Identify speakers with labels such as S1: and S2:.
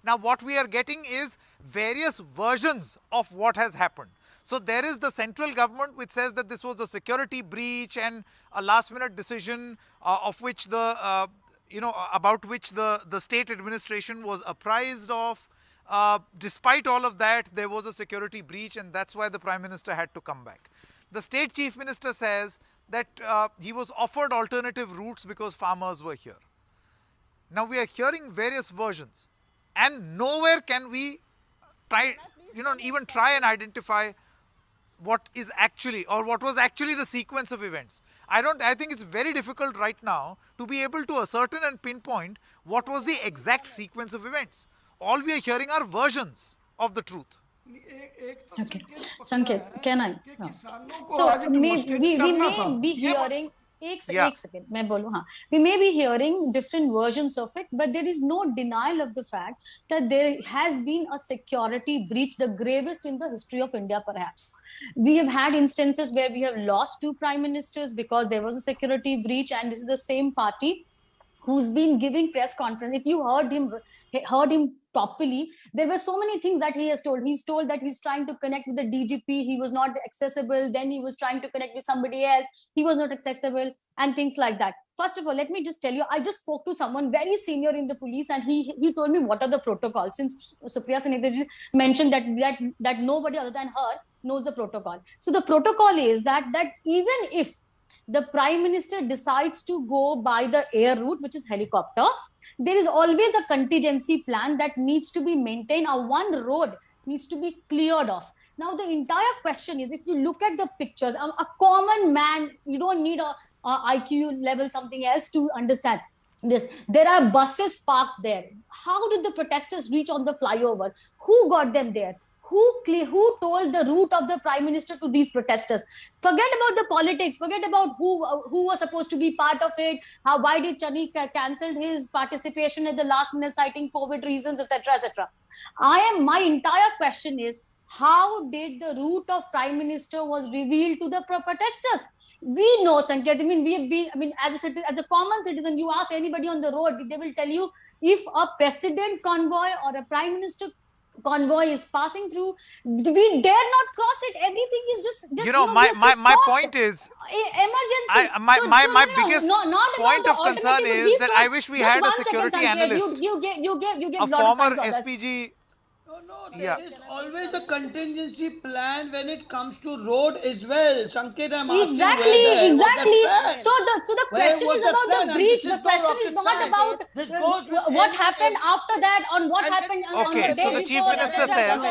S1: Now what we are getting is various versions of what has happened. So there is the central government which says that this was a security breach and a last minute decision of which the about which the state administration was apprised of. Despite all of that, there was a security breach, and that's why the Prime Minister had to come back. The state chief minister says that he was offered alternative routes because farmers were here. Now we are hearing various versions, and nowhere can we even try and identify what is actually, or what was actually the sequence of events. I think it's very difficult right now to be able to ascertain and pinpoint what was the exact sequence of events. All we are hearing are versions of the truth.
S2: Okay, Sanket, can I? So we may be hearing. एक second, मैं बोलूँ हाँ. We may be hearing different versions of it, but there is no denial of the fact that there has been a security breach, the gravest in the history of India, perhaps. We have had instances where we have lost 2 prime ministers because there was a security breach, and this is the same party who's been giving press conference. If you heard him properly, there were so many things that he has told. He's told that he's trying to connect with the DGP. He was not accessible. Then he was trying to connect with somebody else. He was not accessible, and things like that. First of all, let me just tell you, I just spoke to someone very senior in the police, and he told me what are the protocols. Since Supriya Sen mentioned that nobody other than her knows the protocol. So the protocol is that even if the Prime Minister decides to go by the air route, which is helicopter, there is always a contingency plan that needs to be maintained. One road needs to be cleared off. Now, the entire question is, if you look at the pictures, a common man, you don't need a IQ level, something else to understand this. There are buses parked there. How did the protesters reach on the flyover? Who got them there? Who told the route of the Prime Minister to these protesters? Forget about the politics. Forget about who was supposed to be part of it. Why did Chani cancelled his participation at the last minute, citing COVID reasons, etc., etc. My entire question is, how did the route of Prime Minister was revealed to the protesters? We know, Sanket. As a common citizen, you ask anybody on the road, they will tell you if a president convoy or a Prime Minister convoy is passing through, we dare not cross it. Everything is just
S1: my point is
S2: emergency.
S1: My biggest point of concern is that I wish we had a security analyst,
S2: you gave
S1: a former SPG.
S3: No, there is always a contingency plan when it comes to road as well. Sanket, I'm asking
S2: exactly. So the question is about the breach. The question is not about what happened after that, on what happened on the day before,
S1: so the Chief Minister says